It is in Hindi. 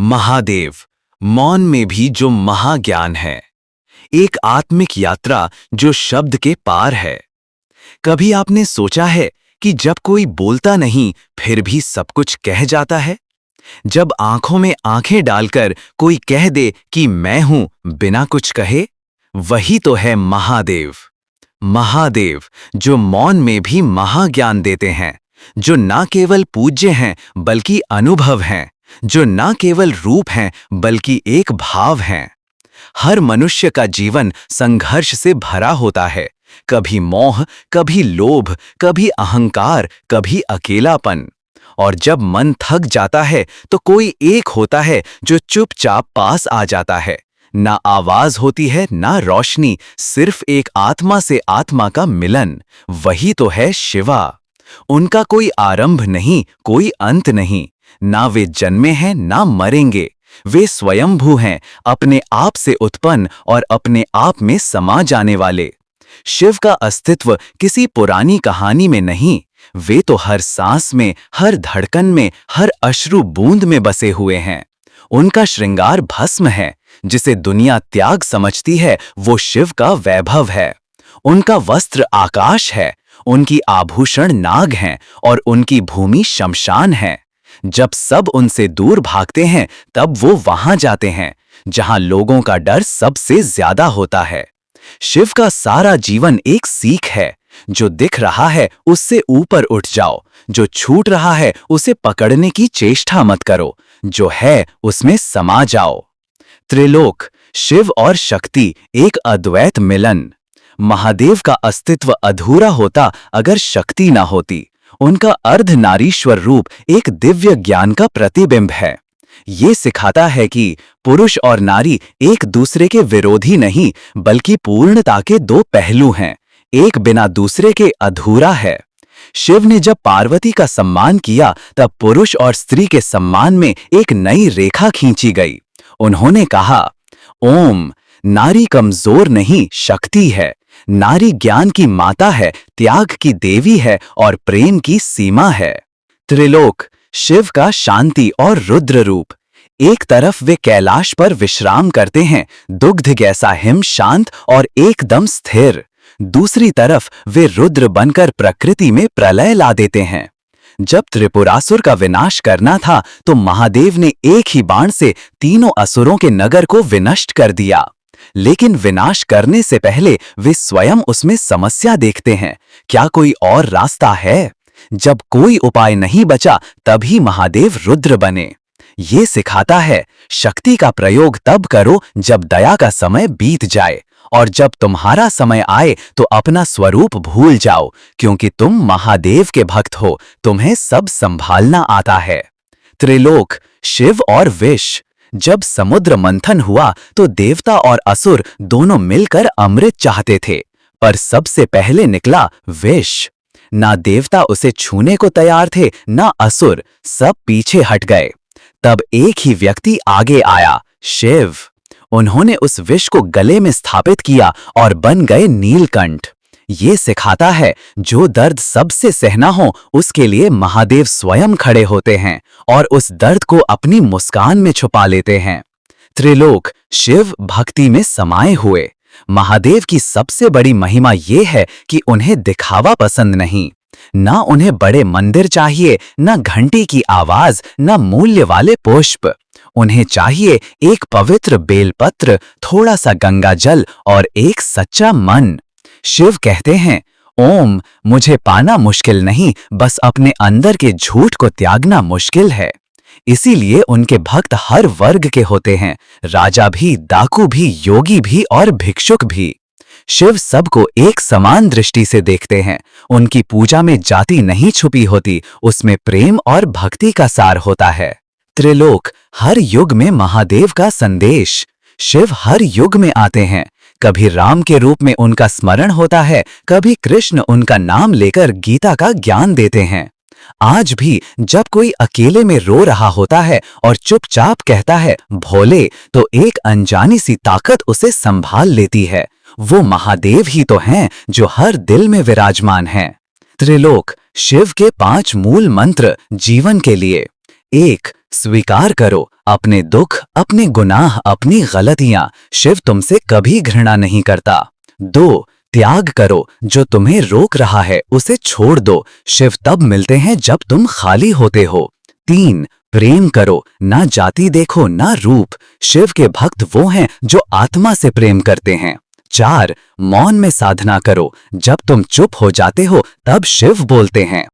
महादेव, मौन में भी जो महाज्ञान है। एक आत्मिक यात्रा जो शब्द के पार है। कभी आपने सोचा है कि जब कोई बोलता नहीं फिर भी सब कुछ कह जाता है? जब आंखों में आंखें डालकर कोई कह दे कि मैं हूं बिना कुछ कहे, वही तो है महादेव। महादेव जो मौन में भी महाज्ञान देते हैं, जो ना केवल पूज्य हैं बल्कि अनुभव हैं, जो ना केवल रूप हैं बल्कि एक भाव हैं। हर मनुष्य का जीवन संघर्ष से भरा होता है, कभी मोह, कभी लोभ, कभी अहंकार, कभी अकेलापन। और जब मन थक जाता है तो कोई एक होता है जो चुपचाप पास आ जाता है। ना आवाज होती है, ना रोशनी, सिर्फ एक आत्मा से आत्मा का मिलन। वही तो है शिवा। उनका कोई आरंभ नहीं, कोई अंत नहीं। ना वे जन्मे हैं ना मरेंगे। वे स्वयंभू हैं, अपने आप से उत्पन्न और अपने आप में समा जाने वाले। शिव का अस्तित्व किसी पुरानी कहानी में नहीं, वे तो हर सांस में, हर धड़कन में, हर अश्रु बूंद में बसे हुए हैं। उनका श्रृंगार भस्म है, जिसे दुनिया त्याग समझती है, वो शिव का वैभव है। उनका वस्त्र आकाश है, उनकी आभूषण नाग हैं और उनकी भूमि शमशान है। जब सब उनसे दूर भागते हैं तब वो वहां जाते हैं जहां लोगों का डर सबसे ज्यादा होता है। शिव का सारा जीवन एक सीख है, जो दिख रहा है उससे ऊपर उठ जाओ, जो छूट रहा है उसे पकड़ने की चेष्टा मत करो, जो है उसमें समा जाओ। त्रिलोक, शिव और शक्ति, एक अद्वैत मिलन। महादेव का अस्तित्व अधूरा होता अगर शक्ति ना होती। उनका अर्धनारीश्वर रूप एक दिव्य ज्ञान का प्रतिबिंब है। ये सिखाता है कि पुरुष और नारी एक दूसरे के विरोधी नहीं, बल्कि पूर्णता के दो पहलू हैं। एक बिना दूसरे के अधूरा है। शिव ने जब पार्वती का सम्मान किया तब पुरुष और स्त्री के सम्मान में एक नई रेखा खींची गई। उन्होंने कहा, ओम, नारी कमजोर नहीं, शक्ति है। नारी ज्ञान की माता है, त्याग की देवी है और प्रेम की सीमा है। त्रिलोक, शिव का शांति और रुद्र रूप। एक तरफ वे कैलाश पर विश्राम करते हैं, दुग्ध जैसा हिम शांत और एकदम स्थिर। दूसरी तरफ वे रुद्र बनकर प्रकृति में प्रलय ला देते हैं। जब त्रिपुरासुर का विनाश करना था तो महादेव ने एक ही बाण से तीनों असुरों के नगर को विनष्ट कर दिया। लेकिन विनाश करने से पहले वे स्वयं उसमें समस्या देखते हैं, क्या कोई और रास्ता है? जब कोई उपाय नहीं बचा तभी महादेव रुद्र बने। ये सिखाता है, शक्ति का प्रयोग तब करो जब दया का समय बीत जाए, और जब तुम्हारा समय आए तो अपना स्वरूप भूल जाओ, क्योंकि तुम महादेव के भक्त हो, तुम्हें सब संभालना आता है। त्रिलोक, शिव और विष। जब समुद्र मंथन हुआ तो देवता और असुर दोनों मिलकर अमृत चाहते थे, पर सबसे पहले निकला विष। ना देवता उसे छूने को तैयार थे, ना असुर, सब पीछे हट गए। तब एक ही व्यक्ति आगे आया, शिव। उन्होंने उस विष को गले में स्थापित किया और बन गए नीलकंठ। ये सिखाता है, जो दर्द सबसे सहना हो उसके लिए महादेव स्वयं खड़े होते हैं और उस दर्द को अपनी मुस्कान में छुपा लेते हैं। त्रिलोक, शिव भक्ति में समाये हुए। महादेव की सबसे बड़ी महिमा ये है कि उन्हें दिखावा पसंद नहीं। ना उन्हें बड़े मंदिर चाहिए, ना घंटी की आवाज, ना मूल्य वाले पुष्प। उन्हें चाहिए एक पवित्र बेलपत्र, थोड़ा सा गंगा जल और एक सच्चा मन। शिव कहते हैं, ओम, मुझे पाना मुश्किल नहीं, बस अपने अंदर के झूठ को त्यागना मुश्किल है। इसीलिए उनके भक्त हर वर्ग के होते हैं, राजा भी, डाकू भी, योगी भी और भिक्षुक भी। शिव सबको एक समान दृष्टि से देखते हैं। उनकी पूजा में जाति नहीं छुपी होती, उसमें प्रेम और भक्ति का सार होता है। त्रिलोक, हर युग में महादेव का संदेश। शिव हर युग में आते हैं। कभी राम के रूप में उनका स्मरण होता है, कभी कृष्ण उनका नाम लेकर गीता का ज्ञान देते हैं। आज भी जब कोई अकेले में रो रहा होता है और चुपचाप कहता है भोले, तो एक अनजानी सी ताकत उसे संभाल लेती है। वो महादेव ही तो हैं जो हर दिल में विराजमान हैं। त्रिलोक, शिव के 5 मूल मंत्र जीवन के लिए। 1. स्वीकार करो, अपने दुख, अपने गुनाह, अपनी गलतियां शिव तुमसे कभी घृणा नहीं करता। 2. त्याग करो, जो तुम्हें रोक रहा है उसे छोड़ दो, शिव तब मिलते हैं जब तुम खाली होते हो। 3. प्रेम करो, ना जाति देखो ना रूप, शिव के भक्त वो हैं जो आत्मा से प्रेम करते हैं। 4. मौन में साधना करो, जब तुम चुप हो जाते हो तब शिव बोलते हैं।